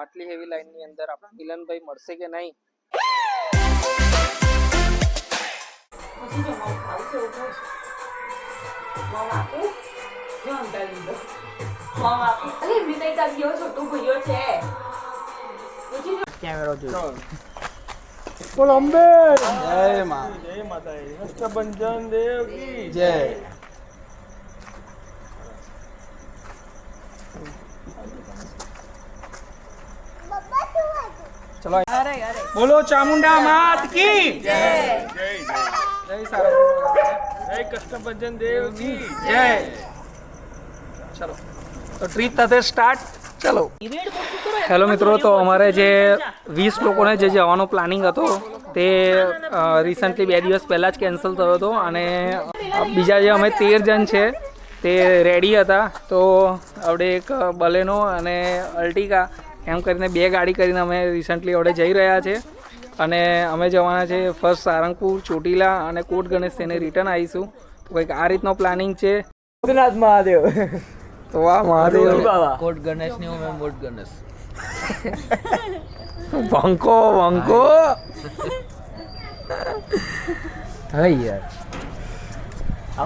આટલી હેવી લાઈનની અંદર આપણા મિલનભાઈ મળશે કે નહીં. કેમેરો જોઈ બોલો અંબે જય માતા કષ્ટભંજન દેવ કી જય. चलो बोलो चामुंडा मात की जय. जय सारंगपुर जय कष्टभंजन देव की जय. चलो तो ट्रीप થશે સ્ટાર્ટ. ચલો હેલો મિત્રો, તો અમારે જે 20 લોકોને જે જવાનો પ્લાનિંગ હતો તે રિસન્ટલી 2 દિવસ પહેલાં જ કેન્સલ થયો હતો અને બીજા જે અમે 13 જણ છે તે રેડી હતા. તો આપણે એક બલેનો અને અલ્ટિકા એમ કરીને 2 ગાડી કરીને અમે રિસન્ટલી હવે જઈ રહ્યા છે અને અમે જવાના છે ફર્સ્ટ સારંગપુર, ચોટીલા અને કોટ ગણેશ થઈને રિટર્ન આવીશું. તો કંઈક આ રીતનો પ્લાનિંગ છે. મહાદેવ તો વાહ મહાદેવ કોટ ગણેશ ની હું મોટ ગણેશ વંકો વંકો હા યાર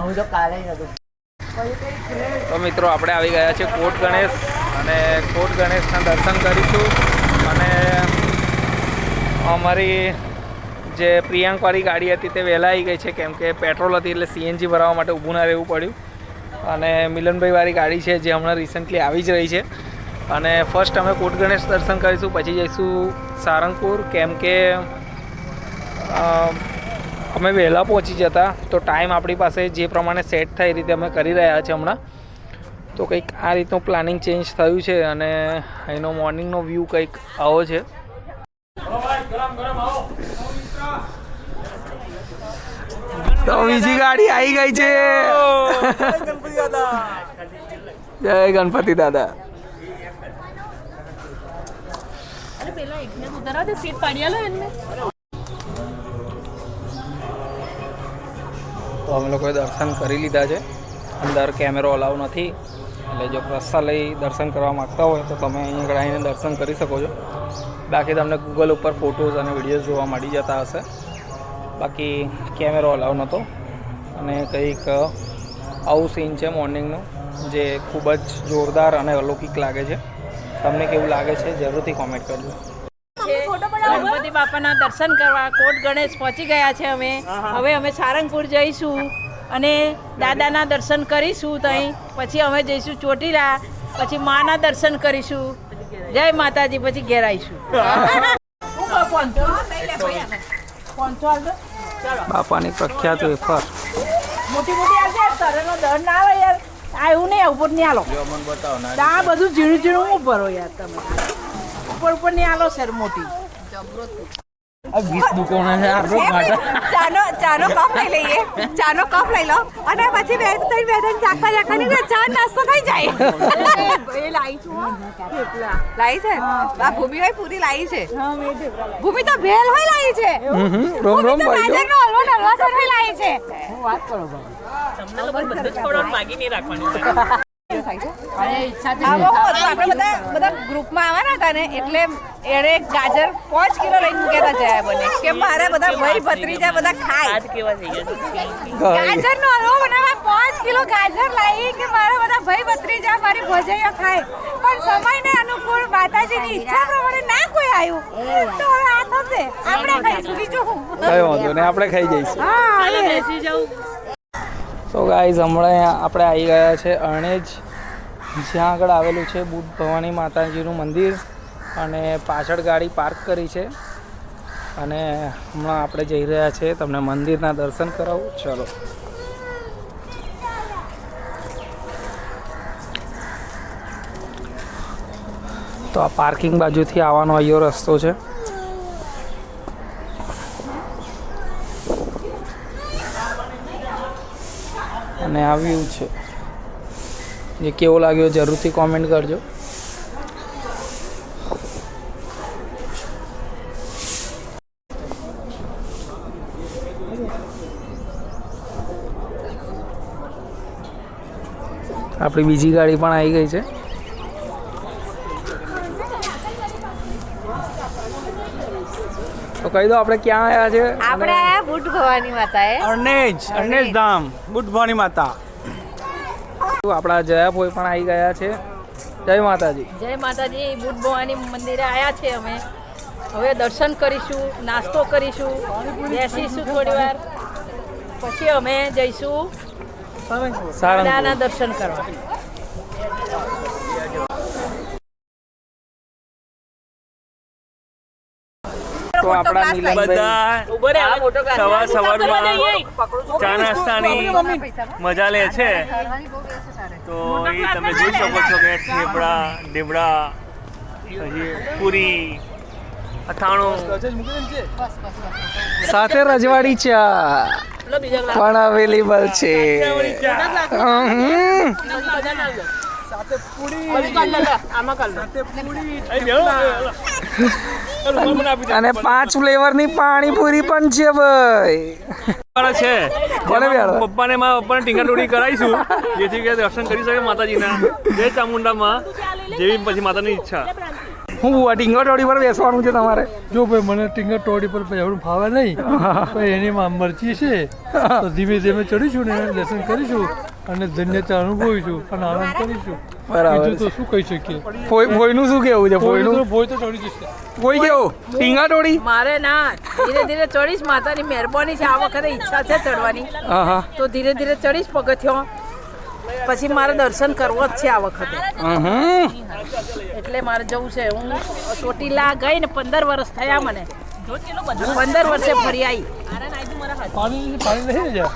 હું તો કાલે હતું. તો મિત્રો આપણે આવી ગયા છે કોટ ગણેશ અને કોટ ગણેશના દર્શન કરીશું. અને અમારી જે પ્રિયાંકવાળી ગાડી હતી તે વહેલા આવી ગઈ છે કેમ કે પેટ્રોલ હતી એટલે સીએનજી ભરાવવા માટે ઊભું ના રહેવું પડ્યું. અને મિલનભાઈવાળી ગાડી છે જે હમણાં રિસન્ટલી આવી જ રહી છે. અને ફર્સ્ટ અમે કોટ ગણેશ દર્શન કરીશું, પછી જઈશું સારંગપુર કેમ કે અમે વહેલા પહોંચી જતા તો ટાઈમ આપણી પાસે જે પ્રમાણે સેટ થાય એ રીતે અમે કરી રહ્યા છીએ હમણાં. તો કંઈક આ રીતનું પ્લાનિંગ ચેન્જ થયું છે અને અહીંનો મોર્નિંગનો વ્યૂ કંઈક આવો છે. તો બીજી ગાડી આવી ગઈ છે. જય ગણપતિ દાદા. તો અમે લોકોએ દર્શન કરી લીધા છે. અંદર કેમેરો અલાઉ નથી એટલે જો પ્રસાદ લઈ દર્શન કરવા માગતા હોય તો તમે અહીં આગળ આવીને દર્શન કરી શકો છો. બાકી તમને ગૂગલ ઉપર ફોટોઝ અને વિડીયોઝ જોવા મળી જતા હશે. બાકી કેમેરો અલાઉ નહોતો અને કંઈક આવું સીન છે મોર્નિંગનું જે ખૂબ જ જોરદાર અને અલૌકિક લાગે છે. તમને કેવું લાગે છે જરૂરથી કોમેન્ટ કરજો. ગણપતિ બાપાના દર્શન કરવા કોટ ગણેશ પહોંચી ગયા છે અમે. હવે અમે સારંગપુર જઈશું અને દાદાના દર્શન કરીશું ત્યાં. પછી અમે જઈશું ચોટીલા, પછી માના દર્શન કરીશું. જય માતાજી. પછી ઘેર આવીશું. બાપાની પ્રખ્યાત વેફર મોટી મોટી આવશે તરેનો દર ના આવે યાર. આ એવું નહીં ઉપર નહીં આલો. આ બધું ઝીણું ઝીણું ઉપર હોય યાર. તમે ઉપર ઉપર નહીં આલો સર મોટી. 20 દુકાનો છે આ રોજ માટે. ચાનો કપ લઈ લઈએ. ચાનો કપ લઈ લો અને પછી બે ત્રણ ચાખવા ચાખવાની ને ચા નાસ્તો થઈ જાય. એ લાઈ છું લાઈ છે આ ભૂમિભાઈ પૂરી લાઈ છે. ભૂમિ તો ભેલ હોય લાઈ છે. રોમ રોમ ભાઈ ગાજરનો હલવો નલવા સાથે લાઈ છે. હું વાત કરો ભાઈ. તમને લોકો બધું જ ખવડાવવાનું બાકી નહીં રાખવાનું. આપણે બધા ગ્રુપમાં આવવાના હતા ને એટલે એને ગાજર 5 કિલો લઈને મૂક્યા હતા જયા બને કે મારે બધા ભાઈ ભત્રીજા બધા ખાય. ગાજરનો હલવો બનાવવા 5 કિલો ગાજર લાવી કે મારા બધા ભાઈ ભત્રીજા મારી ભોજૈયા ખાય. પણ સમયને અનુકૂળ માતાજીની ઈચ્છા પ્રમાણે ના કોઈ આવ્યું તો હવે આ થશે. આપણે ખાઈશું બીજું શું? કઈ વાંધો નહીં, આપણે ખાઈ જઈશું. હા બેસી જાઉં. તો ગાઈઝ હમણાં આપણે આવી ગયા છે અણેજ, જ્યાં આગળ આવેલું છે બુદ્ધ ભવાની માતાજીનું મંદિર અને પાછળ ગાડી પાર્ક કરી છે અને હમણાં આપણે જઈ રહ્યા છીએ તમને મંદિરના દર્શન કરાવું. ચલો તો આ પાર્કિંગ બાજુથી આવવાનો અહીંયો રસ્તો છે. અને આ વ્યૂ છે. જે કેવો લાગ્યો જરૂરથી કોમેન્ટ કરજો. આપણી બીજી ગાડી પણ આવી ગઈ છે. તો કહી દો આપણે ક્યાં આવ્યા છે? આપણે આયા બુટ ભવાની માતાએ. અરણેજ ધામ બુટ ભવાની માતા. આપણા જયાભાઈ પણ આવી ગયા છે. જય માતાજી. જય માતાજી. બુટ ભવાની મંદિરે આવ્યા છે અમે. હવે દર્શન કરીશું, નાસ્તો કરીશું, બેસીશું થોડી વાર, પછી અમે જઈશું દાદાના દર્શન કરવા. તો આપણા બધા સવારમાં ચા નાસ્તાની મજા લે છે. તો એ તમે જોઈ શકો છો કે થેપડા, ઢેબડા, પછી પૂરી, અથાણું, સાથે રજવાડી ચા પણ અવેલેબલ છે. અને 5 ફ્લેવરની પાણીપુરી પણ છે ભાઈ. છે કોને બેહાડો? પપ્પાને ટીંગાટોળી કરાવીશું જેથી કે દર્શન કરી શકે માતાજીના. જય ચામુંડામાં જેવી પછી માતાની ઈચ્છા. હું ટીંગોટોળી પર બેસવાનું છે તમારે? જો ભાઈ મને ટીંગર ટોડી પર એવું ફાવે નહીં, પણ એની મરજી છે તો ધીમે ધીમે ચડીશું ને દર્શન કરીશું અને ધન્યતા અનુભવીશું અને આનંદ કરીશું. બરાબર. બીજું તો શું કહી શકીએ? ફોઈનું શું કેવું છે? ફોઈનું ભોય તો ચડી જશે. કોઈ કેવું? ટીંગાટોળી? મારે ના, ધીરે ધીરે ચડીશ. માતાની મહેરબાની છે. આ વખતે ઈચ્છા છે ચડવાની, હા હા. તો ધીરે ધીરે ચડીશ પગથિયો. પછી મારે દર્શન કરવો જ છે આ વખતે, એટલે મારે જવું છે. હું ચોટીલા ગઈ ને 15 વર્ષ થયા મને. 15 વર્ષે ફરી આવી. પાણી નહીં જાય.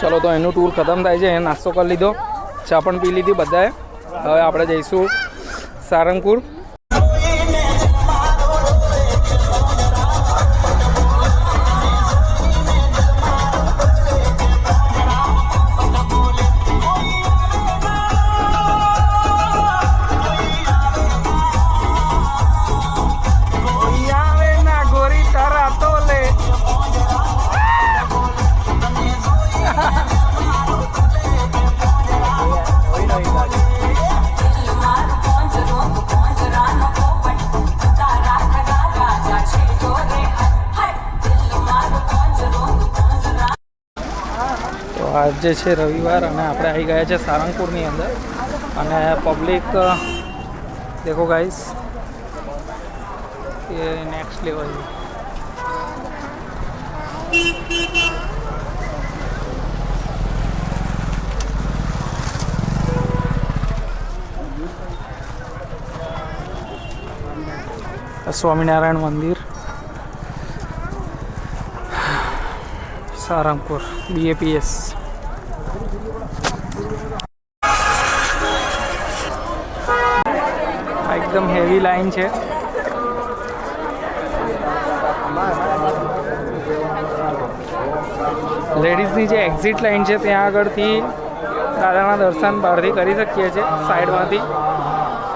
ચલો તો એનું ટૂર ખતમ થાય છે. એ નાસ્તો કરી લીધો, ચા પણ પી લીધી બધાએ. હવે આપણે જઈશું સારંગપુર. આજે છે રવિવાર અને આપણે આવી ગયા છે સારંગપુરની અંદર. અને પબ્લિક દેખો ગાઈસ, એ નેક્સ્ટ લેવલ છે. સ્વામિનારાયણ મંદિર સારંગપુર, BAPS. એકદમ હેવી લાઈન છે. લેડીઝની જે એક્ઝિટ લાઈન છે ત્યાં આગળથી દાદાના દર્શન બહારથી કરી શકીએ છીએ સાઈડમાંથી.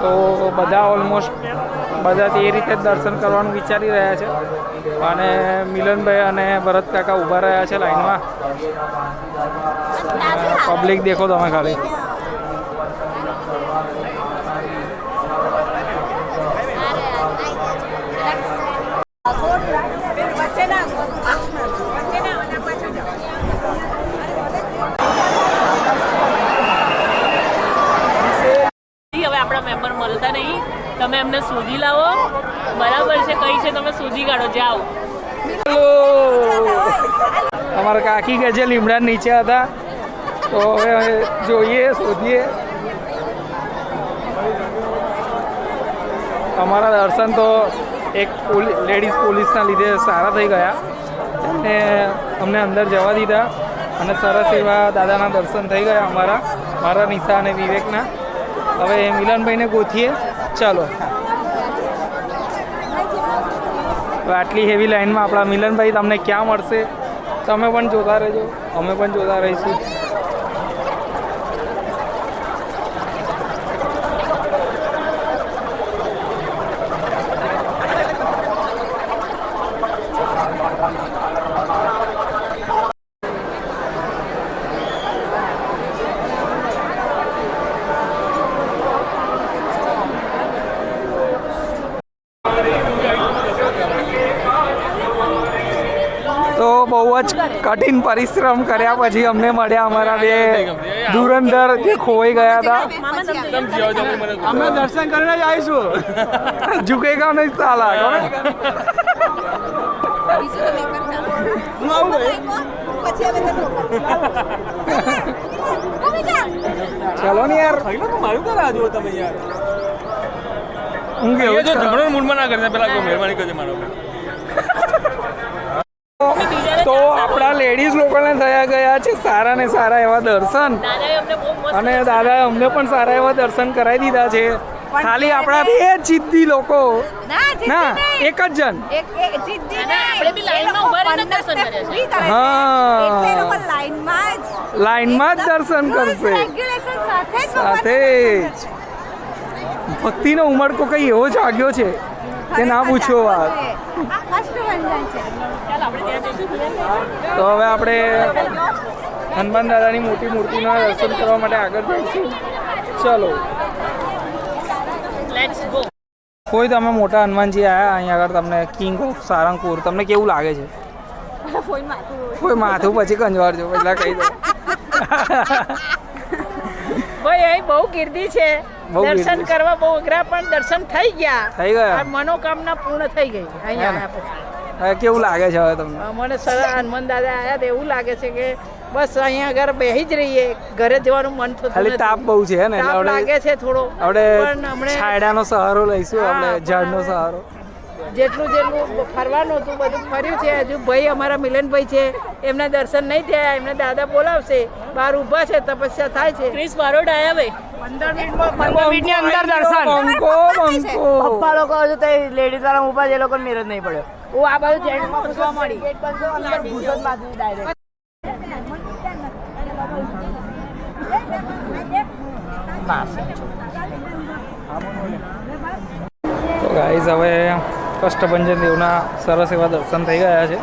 તો બધા ઓલમોસ્ટ બધા તે રીતે જ દર્શન કરવાનું વિચારી રહ્યા છે. અને મિલનભાઈ અને ભરત કાકા ઊભા રહ્યા છે લાઈનમાં. પબ્લિક દેખો તમે ખાલી. હવે આપણા મેમ્બર મળતા નહીં, તમે એમને શોધી લાવો. બરાબર છે, કઈ છે તમે શોધી કાઢો. જાઓ. અમારા કાકી કે જે લીમડા નીચે હતા, તો હવે જોઈએ, શોધીએ. અમારા દર્શન તો એક લેડીઝ પોલીસના લીધે સારા થઈ ગયા અને અમને અંદર જવા દીધા અને સરસ એવા દાદાના દર્શન થઈ ગયા મારા નિશા અને વિવેકના. હવે મિલનભાઈને ગોથીએ. ચાલો. આટલી હેવી લાઈનમાં આપણા મિલનભાઈ તમને ક્યાં મળશે? તમે પણ જોતા રહેજો, અમે પણ જોતા રહીશું. જ કઠિન પરિશ્રમ કર્યા પછી અમને મળ્યા અમારા બે ધુરંધર જે ખોવાઈ ગયા હતા. અમે દર્શન કરીને જ આવીશું. ઝુકેગા નહીં સાલા કોને? હું આવું પછી હવે ચલો ને યાર. મારું કરે આજુ તમે યાર. હું કેવું જો ઝઘડો મૂડમાં ના કરતા પેલા કોઈ મહેરબાની કરજે મારો. તો આપણા લેડીઝ લોકોને થયા ગયા છે સારા ને સારા એવા દર્શન. દાદાએ અમને બહુ મસ્ત અને દાદાએ અમને પણ સારા એવા દર્શન કરાવી દીધા છે. ખાલી આપણા બે જિદ્દી લોકો ના એક જ જણ આપણે બી લાઈનમાં ઊભા રહીને દર્શન કર્યા છે. લાઈનમાં જ દર્શન કરશે સાથે જ. ભક્તિનો ઉમળકો કઈ એવો જાગ્યો છે કે ના પૂછો વાત. તો હવે આપણે હનુમાન દાદાની મોટી મૂર્તિના દર્શન કરવા માટે આગળ જઈશું. ચલો. Let's go. કોઈ તમે મોટા હનુમાનજી આવ્યા અહીંયા આગળ, તમને કિંગ ઓફ સારંગપુર, તમને કેવું લાગે છે? કોઈ માથું પછી કંજવારજો પહેલા કહી દો. ભાઈ અહીં બહુ ગીર્દી છે. બહુ ગીર્દી દર્શન છે. કરવા બહુ અઘરા પણ દર્શન થઈ ગયા. થઈ ગયા? આ મનોકામના પૂર્ણ થઈ ગઈ અહીંયા આવ્યા પછી. હવે કેવું લાગે છે હવે તમને? મને સરળ હનુમાન દાદા આવ્યા તો એવું લાગે છે કે બસ અહીંયા આગળ બેસી જ રહીએ, ઘરે જવાનું મન થતું ખાલી નથી. તાપ બહુ છે ને, તાપ લાગે છે થોડો. આપણે પણ હમણે છાયડાનો સહારો લઈશું, હા, આપણે ઝાડનો સહારો. જેટલું ફરવાનું હતું બધું ફર્યું છે. હજુ ભાઈ અમારા મિલનભાઈ છે, એમના દર્શન નહીં થયા. એમને દાદા બોલાવશે, બહાર ઊભા છે, તપસ્યા થાય છે. ક્રિસ બારોટ આવ્યા ભાઈ. 15 મિનિટની અંદર દર્શન. બંકો બંકો. પપ્પા લોકો હજુ તો લેડીઝ વાળા ઊભા છે, એ લોકો મેરેજ નહીં પડ્યો. હું આ બાજુ જેન્ટ્સમાં પૂછવા મળી. અંદર ઘૂસો જ બાજુ ડાયરેક્ટ. તો ગાઈઝ હવે કષ્ટભંજન દેવના સરસ એવા દર્શન થઈ ગયા છે.